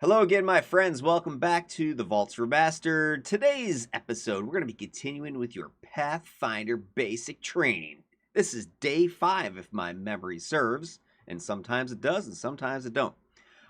Hello again, my friends. Welcome back to the Vaults Remastered. Today's episode, we're going to be continuing with your Pathfinder basic training. This is day 5, if my memory serves, and sometimes it does, and sometimes it don't.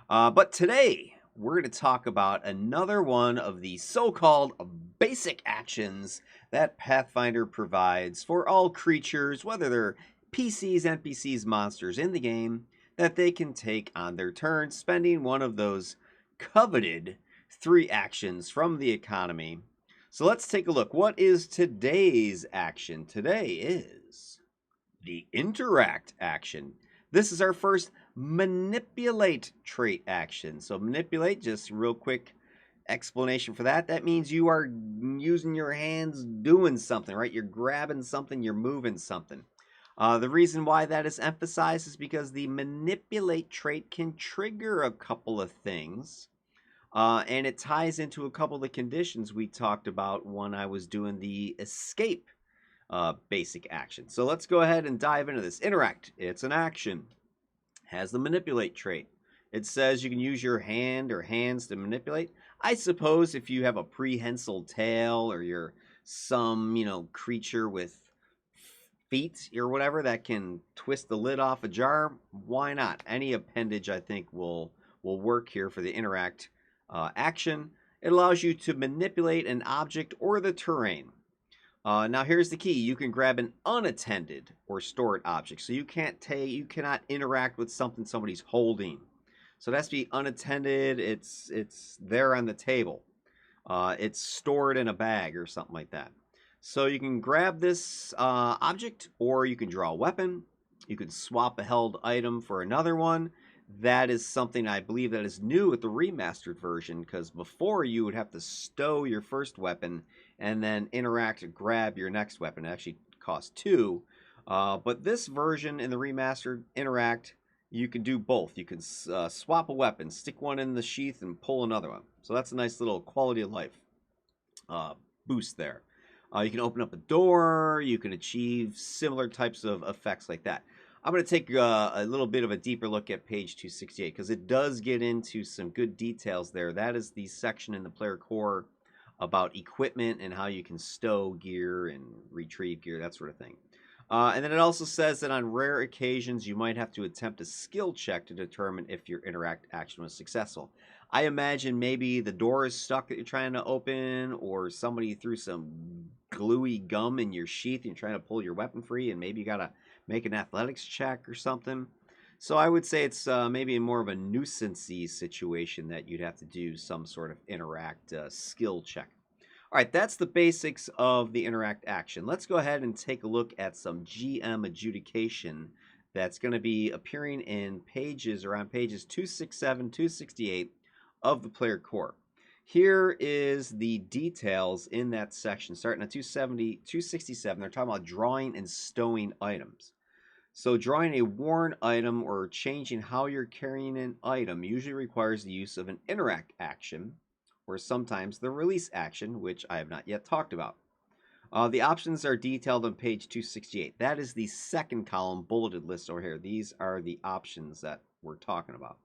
But today, we're going to talk about another one of the so-called basic actions that Pathfinder provides for all creatures, whether they're PCs, NPCs, monsters in the game, that they can take on their turn, spending one of those coveted 3 actions from the economy. So let's take a look. What is today's action? Today is the interact action. This is our first manipulate trait action. So manipulate, just real quick explanation for that. That means you are using your hands doing something, right? You're grabbing something, you're moving something. The reason why that is emphasized is because the manipulate trait can trigger a couple of things. And it ties into a couple of the conditions we talked about when I was doing the escape basic action. So let's go ahead and dive into this. Interact, it's an action. Has the manipulate trait. It says you can use your hand or hands to manipulate. I suppose if you have a prehensile tail or you're some, creature with feet or whatever that can twist the lid off a jar, why not? Any appendage I think will work here for the interact action. It allows you to manipulate an object or the terrain. Now here's the key: you can grab an unattended or stored object, so you cannot interact with something somebody's holding. So it has to be unattended. It's there on the table. It's stored in a bag or something like that. So you can grab this object, or you can draw a weapon. You can swap a held item for another one. That is something I believe that is new with the remastered version, because before you would have to stow your first weapon and then interact to grab your next weapon. It actually costs 2. But this version in the remastered interact, you can do both. You can swap a weapon, stick one in the sheath, and pull another one. So that's a nice little quality of life boost there. You can open up a door. You can achieve similar types of effects like that. I'm going to take a little bit of a deeper look at page 268 because it does get into some good details there. That is the section in the player core about equipment and how you can stow gear and retrieve gear, that sort of thing. And then it also says that on rare occasions you might have to attempt a skill check to determine if your interact action was successful. I imagine maybe the door is stuck that you're trying to open, or somebody threw some gluey gum in your sheath and you're trying to pull your weapon free, and maybe you got to make an athletics check or something. So I would say it's maybe more of a nuisance-y situation that you'd have to do some sort of interact skill check. All right, that's the basics of the interact action. Let's go ahead and take a look at some GM adjudication that's going to be appearing in pages, around pages 267, 268 of the player core. Here is the details in that section. Starting at 270, 267, they're talking about drawing and stowing items. So drawing a worn item or changing how you're carrying an item usually requires the use of an interact action, or sometimes the release action, which I have not yet talked about. The options are detailed on page 268. That is the second column bulleted list over here. These are the options that we're talking about.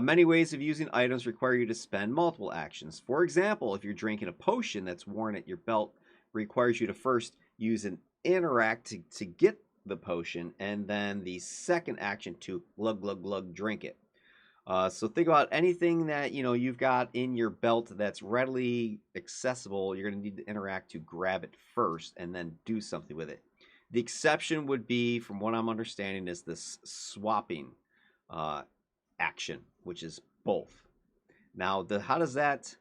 Many ways of using items require you to spend multiple actions. For example, if you're drinking a potion that's worn at your belt, requires you to first use an interact to get the potion, and then the second action to glug glug glug drink it. So think about anything that you've got in your belt that's readily accessible. You're going to need to interact to grab it first and then do something with it. The exception would be, from what I'm understanding, is this swapping action, which is both. Now, how does that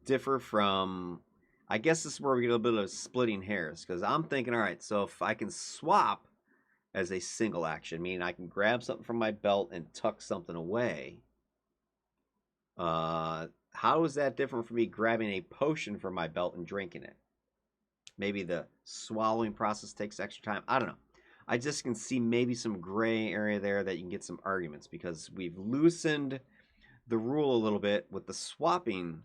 differ from? I guess this is where we get a little bit of splitting hairs, because I'm thinking, all right, so if I can swap as a single action, meaning I can grab something from my belt and tuck something away, how is that different from me grabbing a potion from my belt and drinking it? Maybe the swallowing process takes extra time. I don't know. I just can see maybe some gray area there that you can get some arguments, because we've loosened the rule a little bit with the swapping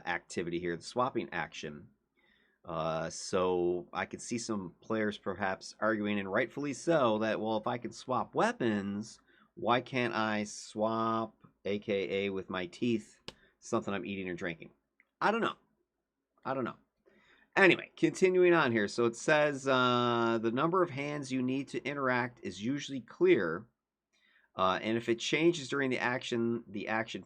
activity here, the swapping action. So I could see some players perhaps arguing, and rightfully so, that, well, if I can swap weapons, Why can't I swap, aka with my teeth, something I'm eating or drinking? I don't know. I don't know. Anyway, continuing on here. So it says the number of hands you need to interact is usually clear. And if it changes during the action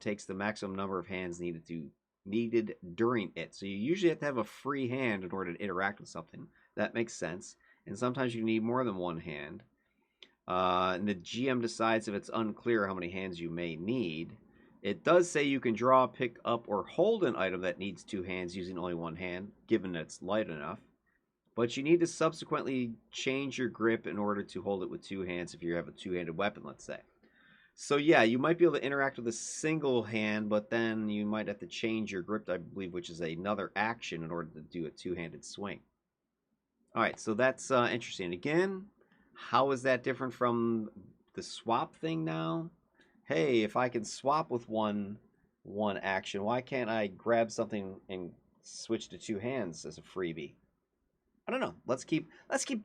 takes the maximum number of hands needed during it. So you usually have to have a free hand in order to interact with something. That makes sense. And sometimes you need more than one hand. And the GM decides if it's unclear how many hands you may need. It does say you can draw, pick up, or hold an item that needs two hands using only one hand, given that it's light enough. But you need to subsequently change your grip in order to hold it with two hands if you have a two-handed weapon, let's say. So yeah, you might be able to interact with a single hand, but then you might have to change your grip, I believe, which is another action in order to do a two-handed swing. All right, so that's interesting. Again, how is that different from the swap thing now? Hey, if I can swap with one action, why can't I grab something and switch to two hands as a freebie? I don't know. Let's keep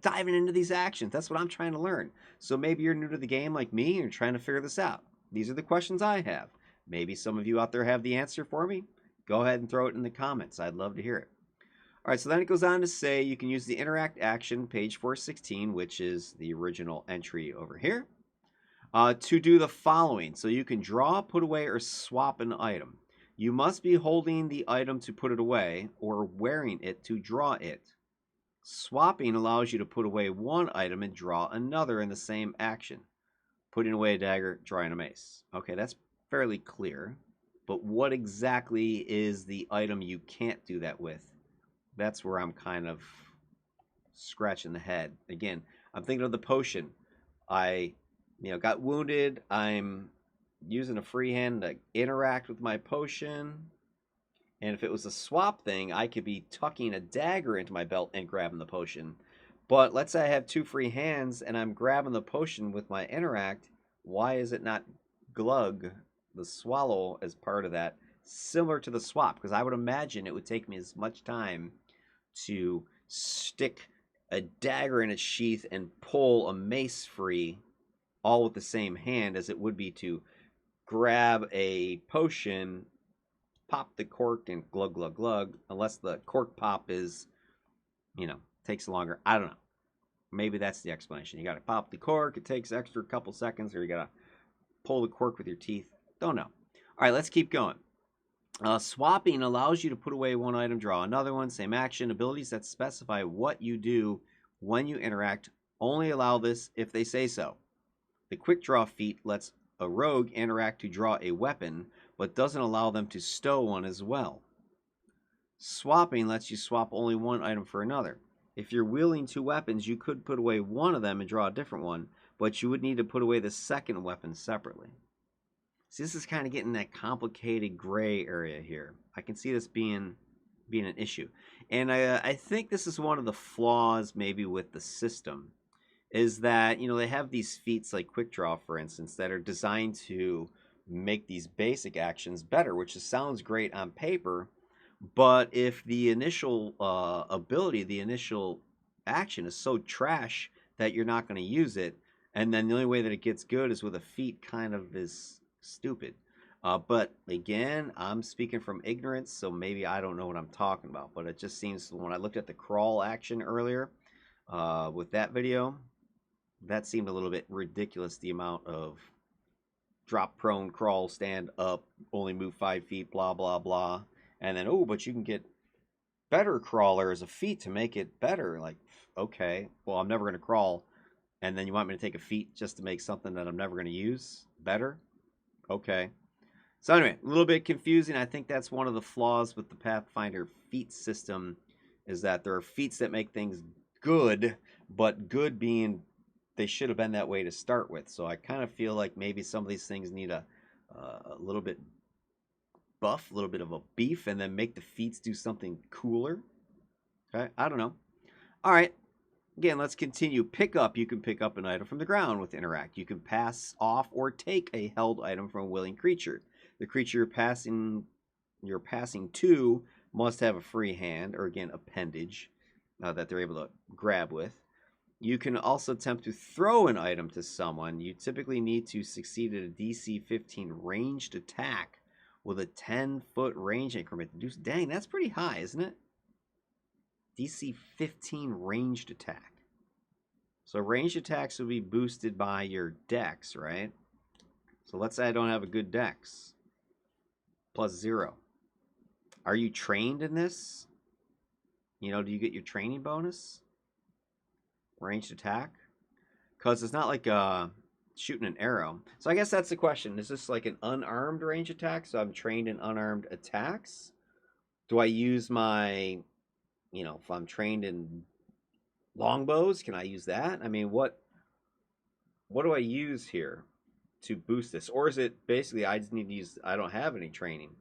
diving into these actions. That's what I'm trying to learn. So maybe you're new to the game like me and you're trying to figure this out. These are the questions I have. Maybe some of you out there have the answer for me. Go ahead and throw it in the comments. I'd love to hear it. All right, so then it goes on to say you can use the interact action, page 416, which is the original entry over here, to do the following. So you can draw, put away, or swap an item. You must be holding the item to put it away or wearing it to draw it. Swapping allows you to put away one item and draw another in the same action. Putting away a dagger, drawing a mace. Okay, that's fairly clear. But what exactly is the item you can't do that with? That's where I'm kind of scratching the head. Again, I'm thinking of the potion. I, got wounded. I'm using a free hand to interact with my potion. And if it was a swap thing, I could be tucking a dagger into my belt and grabbing the potion. But let's say I have two free hands and I'm grabbing the potion with my interact. Why is it not glug, the swallow, as part of that? Similar to the swap, because I would imagine it would take me as much time to stick a dagger in its sheath and pull a mace free all with the same hand as it would be to grab a potion, pop the cork, and glug, glug, glug, unless the cork pop is, takes longer. I don't know. Maybe that's the explanation. You got to pop the cork. It takes extra couple seconds, or you got to pull the cork with your teeth. Don't know. All right, let's keep going. Swapping allows you to put away one item, draw another one, same action. Abilities that specify what you do when you interact only allow this if they say so. The quick draw feat lets a rogue interact to draw a weapon, but doesn't allow them to stow one as well. Swapping lets you swap only one item for another. If you're wielding two weapons, you could put away one of them and draw a different one, but you would need to put away the second weapon separately. See, this is kind of getting that complicated gray area here. I can see this being an issue. And I think this is one of the flaws maybe with the system, is that, they have these feats like quick draw, for instance, that are designed to make these basic actions better, which sounds great on paper. But if the initial ability, the initial action is so trash that you're not going to use it, and then the only way that it gets good is with a feat, kind of is stupid. But again, I'm speaking from ignorance, so maybe I don't know what I'm talking about. But it just seems, when I looked at the crawl action earlier with that video, that seemed a little bit ridiculous, the amount of drop prone, crawl, stand up, only move 5 feet, blah, blah, blah. And then, but you can get better crawler as a feat to make it better. Like, okay, well, I'm never going to crawl. And then you want me to take a feat just to make something that I'm never going to use better? Okay. So anyway, a little bit confusing. I think that's one of the flaws with the Pathfinder feat system, is that there are feats that make things good, but good being they should have been that way to start with. So I kind of feel like maybe some of these things need a little bit buff, a little bit of a beef, and then make the feats do something cooler. Okay, I don't know. All right. Again, let's continue. Pick up. You can pick up an item from the ground with interact. You can pass off or take a held item from a willing creature. The creature you're passing to must have a free hand, or again, appendage, that they're able to grab with. You can also attempt to throw an item to someone. You typically need to succeed at a DC 15 ranged attack with a 10-foot range increment. Dang, that's pretty high, isn't it? DC 15 ranged attack. So ranged attacks will be boosted by your dex, right? So let's say I don't have a good dex. +0. Are you trained in this? You know, do you get your training bonus? Ranged attack? Because it's not like shooting an arrow. So I guess that's the question. Is this like an unarmed range attack? So I'm trained in unarmed attacks? Do I use my, you know, if I'm trained in longbows, can I use that? I mean, what do I use here to boost this? Or is it basically I just need to use, I don't have any training?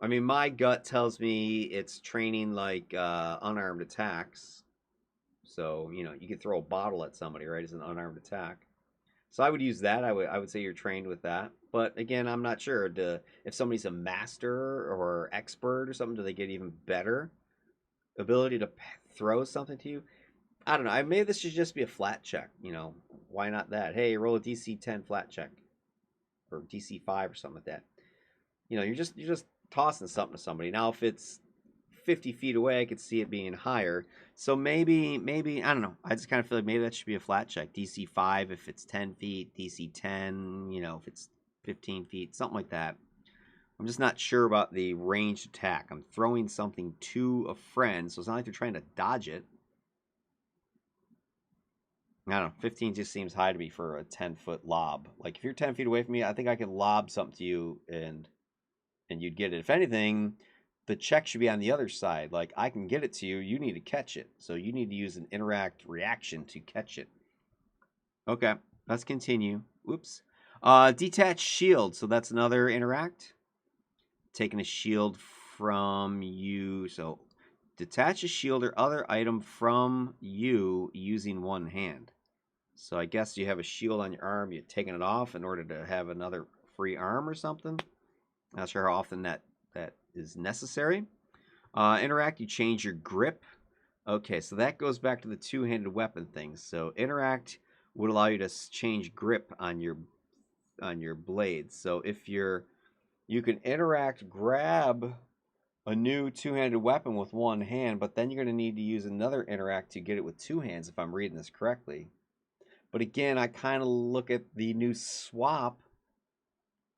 I mean, my gut tells me it's training like unarmed attacks. So, you know, you could throw a bottle at somebody, right, as an unarmed attack. So I would use that. I would say you're trained with that. But again, I'm not sure. If somebody's a master or expert or something, do they get even better ability to throw something to you? I don't know. Maybe this should just be a flat check. You know, why not that? Hey, roll a DC 10 flat check or DC 5 or something like that. You know, you're just tossing something to somebody. Now, if it's 50 feet away, I could see it being higher. So maybe I don't know. I just kind of feel like maybe that should be a flat check. DC 5 if it's 10 feet, DC 10, you know, if it's 15 feet, something like that. I'm just not sure about the ranged attack. I'm throwing something to a friend, so it's not like they're trying to dodge it. I don't know. 15 just seems high to me for a 10-foot lob. Like if you're 10 feet away from me, I think I could lob something to you and you'd get it. If anything, the check should be on the other side. Like I can get it to you, you need to catch it. So you need to use an interact reaction to catch it. Okay, let's continue. Oops. Detach shield. So that's another interact. Taking a shield from you. So detach a shield or other item from you using one hand. So I guess you have a shield on your arm, you're taking it off in order to have another free arm or something. Not sure how often that is necessary. Interact, you change your grip. Okay, so that goes back to the two-handed weapon thing. So interact would allow you to change grip on your blades. So if you can interact, grab a new two-handed weapon with one hand, but then you're going to need to use another interact to get it with two hands, if I'm reading this correctly. But again, I kind of look at the new swap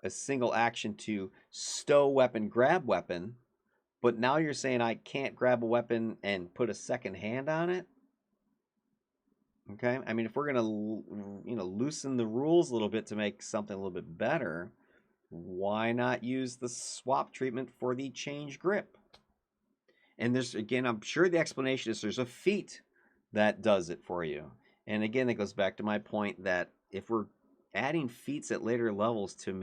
as single action to stow weapon, grab weapon. But now you're saying I can't grab a weapon and put a second hand on it? Okay, I mean, if we're going to, loosen the rules a little bit to make something a little bit better, why not use the swap treatment for the change grip? And there's, again, I'm sure the explanation is there's a feat that does it for you. And again, that goes back to my point that if we're adding feats at later levels to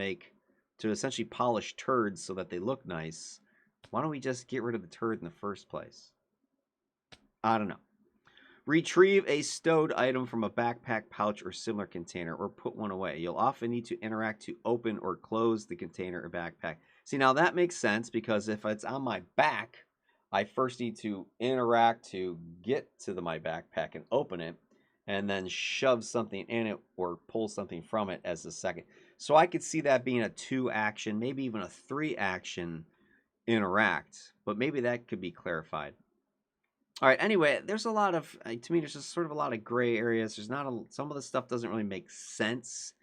essentially polish turds so that they look nice, why don't we just get rid of the turd in the first place? I don't know. Retrieve a stowed item from a backpack, pouch, or similar container, or put one away. You'll often need to interact to open or close the container or backpack. See, now that makes sense because if it's on my back, I first need to interact to get to my backpack and open it, and then shove something in it or pull something from it as a second. So I could see that being a 2-action, maybe even a 3-action interact, but maybe that could be clarified. All right, anyway, there's a lot of, to me, there's just sort of a lot of gray areas. Some of the stuff doesn't really make sense.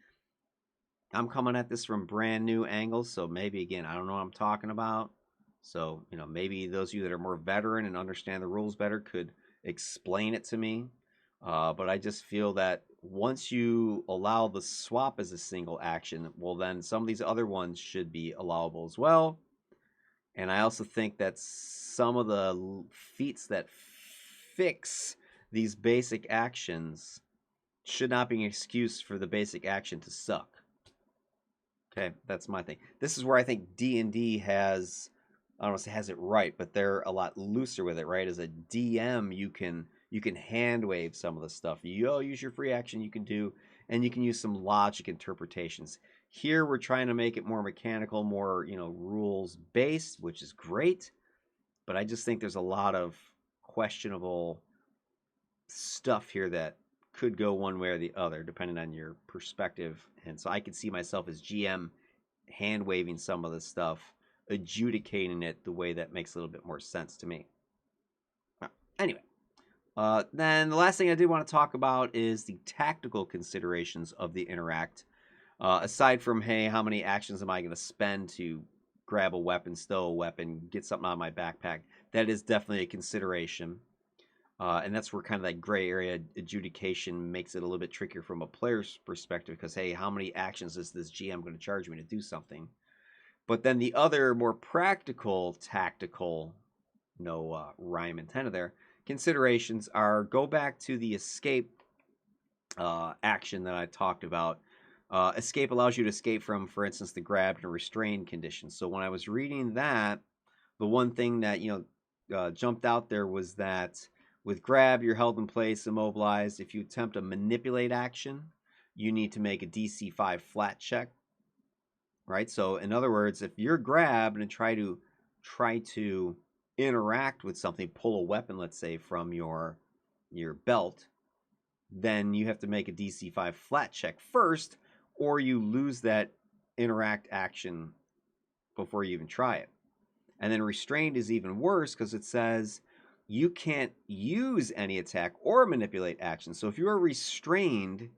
I'm coming at this from brand new angles, so maybe, again, I don't know what I'm talking about. So, maybe those of you that are more veteran and understand the rules better could explain it to me. But I just feel that once you allow the swap as a single action, well, then some of these other ones should be allowable as well. And I also think that some of the feats that fix these basic actions should not be an excuse for the basic action to suck. Okay, that's my thing. This is where I think D&D has, I don't want to say has it right, but they're a lot looser with it, right? As a DM, you can hand wave some of the stuff. You use your free action you can do, and you can use some logic interpretations. Here we're trying to make it more mechanical, more, rules based, which is great, but I just think there's a lot of questionable stuff here that could go one way or the other, depending on your perspective. And so I could see myself as GM hand waving some of this stuff, adjudicating it the way that makes a little bit more sense to me. Anyway, then the last thing I did want to talk about is the tactical considerations of the interact. Aside from, hey, how many actions am I going to spend to grab a weapon, stow a weapon, get something out of my backpack, that is definitely a consideration. And that's where kind of that gray area adjudication makes it a little bit trickier from a player's perspective because, hey, how many actions is this GM going to charge me to do something? But then the other more practical, tactical, no rhyme intended there, considerations are go back to the escape action that I talked about. Escape allows you to escape from, for instance, the grabbed and restrained condition. So when I was reading that, the one thing that jumped out there was that with grab, you're held in place, immobilized. If you attempt a manipulate action, you need to make a DC 5 flat check, right? So in other words, if you're grabbed and try to interact with something, pull a weapon, let's say, from your belt, then you have to make a DC 5 flat check first, or you lose that interact action before you even try it. And then restrained is even worse because it says you can't use any attack or manipulate action. So if you are restrained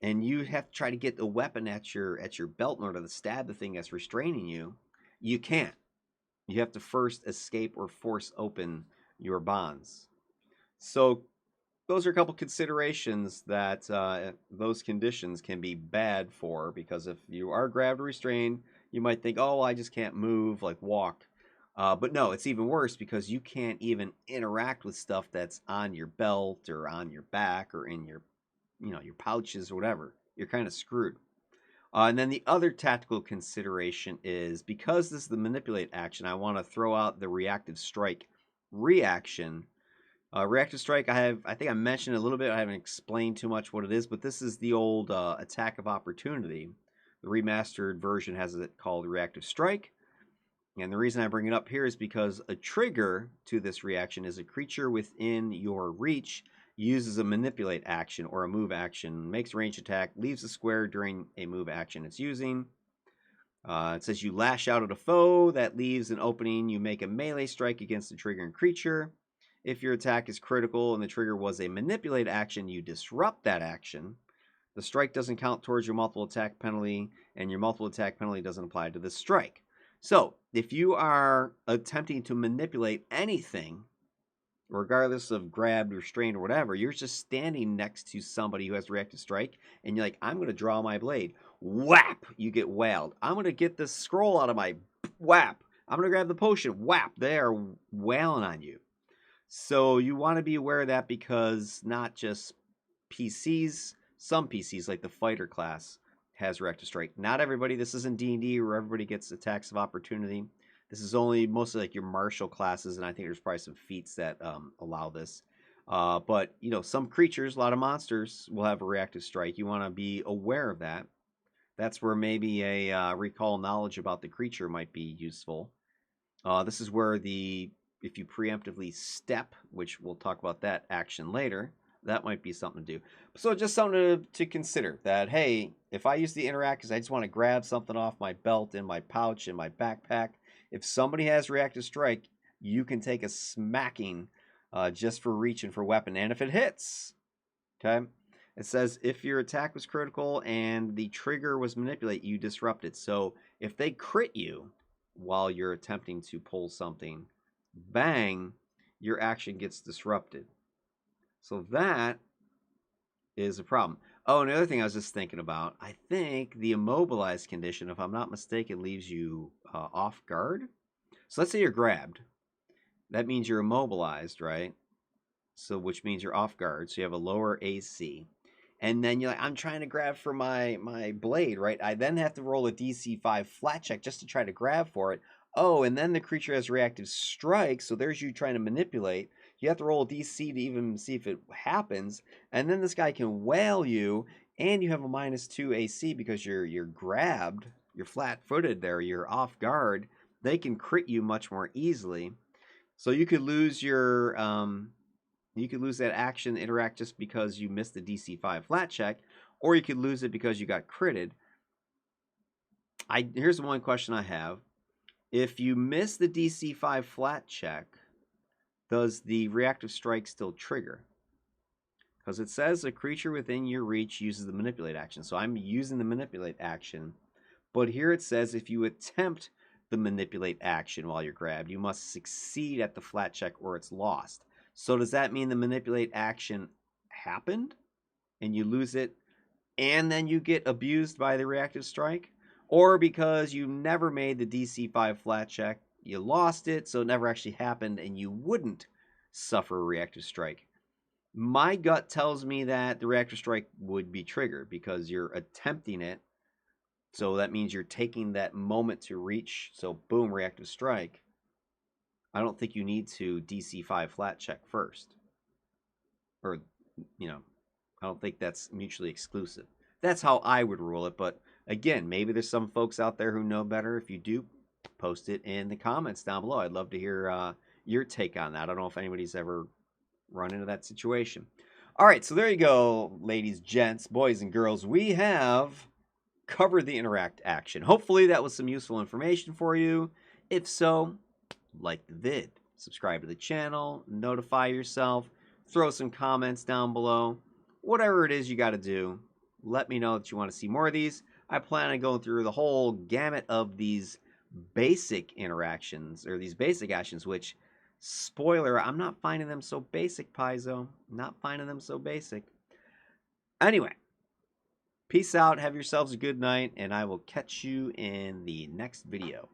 and you have to try to get the weapon at your belt in order to stab the thing that's restraining you, you can't. You have to first escape or force open your bonds. So those are a couple considerations that those conditions can be bad for, because if you are grabbed or restrained, you might think, oh, well, I just can't move, like walk. But no, it's even worse because you can't even interact with stuff that's on your belt or on your back or in your pouches or whatever. You're kind of screwed. And then the other tactical consideration is, because this is the manipulate action, I want to throw out the reactive strike reaction. Reactive strike, I think I mentioned a little bit. I haven't explained too much what it is, but this is the old attack of opportunity. The remastered version has it called reactive strike. And the reason I bring it up here is because a trigger to this reaction is a creature within your reach uses a manipulate action or a move action, makes a ranged attack, leaves a square during a move action it's using. It says you lash out at a foe, that leaves an opening. You make a melee strike against the triggering creature. If your attack is critical and the trigger was a manipulate action, you disrupt that action. The strike doesn't count towards your multiple attack penalty, and your multiple attack penalty doesn't apply to this strike. So, if you are attempting to manipulate anything, regardless of grabbed, restrained, or whatever, you're just standing next to somebody who has reactive strike, and you're like, I'm going to draw my blade. Whap! You get whaled. I'm going to get this scroll out of my whap. I'm going to grab the potion. Whap! They are wailing on you. So you want to be aware of that, because not just PCs, some PCs, like the fighter class, has reactive strike. Not everybody. This isn't D&D where everybody gets attacks of opportunity. This is only mostly like your martial classes, and I think there's probably some feats that allow this. But some creatures, a lot of monsters, will have a reactive strike. You want to be aware of that. That's where maybe a recall knowledge about the creature might be useful. This is where if you preemptively step, which we'll talk about that action later, that might be something to do. So just something to consider, that, hey, if I use the interact because I just want to grab something off my belt, in my pouch, in my backpack, if somebody has reactive strike, you can take a smacking just for reaching for weapon. And if it hits, okay, it says if your attack was critical and the trigger was manipulate, you disrupt it. So if they crit you while you're attempting to pull something, bang, your action gets disrupted. So that is a problem. Oh, another thing I was just thinking about, I think the immobilized condition, if I'm not mistaken, leaves you off guard. So let's say you're grabbed. That means you're immobilized, right? So which means you're off guard. So you have a lower AC. And then you're like, I'm trying to grab for my blade, right? I then have to roll a DC 5 flat check just to try to grab for it. Oh, and then the creature has reactive strike, so there's you trying to manipulate. You have to roll a DC to even see if it happens. And then this guy can whale you, and you have a -2 AC because you're grabbed, you're flat-footed there, you're off guard. They can crit you much more easily. So you could lose your You could lose that action interact just because you missed the DC 5 flat check, or you could lose it because you got critted. Here's one question I have. If you miss the DC 5 flat check, does the reactive strike still trigger? Because it says a creature within your reach uses the manipulate action. So I'm using the manipulate action. But here it says if you attempt the manipulate action while you're grabbed, you must succeed at the flat check or it's lost. So does that mean the manipulate action happened and you lose it and then you get abused by the reactive strike? Or because you never made the DC 5 flat check, you lost it, so it never actually happened and you wouldn't suffer a reactive strike? My gut tells me that the reactive strike would be triggered because you're attempting it. So that means you're taking that moment to reach. So boom, reactive strike. I don't think you need to DC 5 flat check first. Or, I don't think that's mutually exclusive. That's how I would rule it. But again, maybe there's some folks out there who know better. If you do, post it in the comments down below. I'd love to hear your take on that. I don't know if anybody's ever run into that situation. All right, so there you go, ladies, gents, boys, and girls. We have covered the interact action. Hopefully that was some useful information for you. If so, like the vid, subscribe to the channel, notify yourself, throw some comments down below. Whatever it is you got to do, let me know that you want to see more of these. I plan on going through the whole gamut of these basic interactions, or these basic actions, which, spoiler, I'm not finding them so basic, Paizo. Not finding them so basic. Anyway, peace out. Have yourselves a good night, and I will catch you in the next video.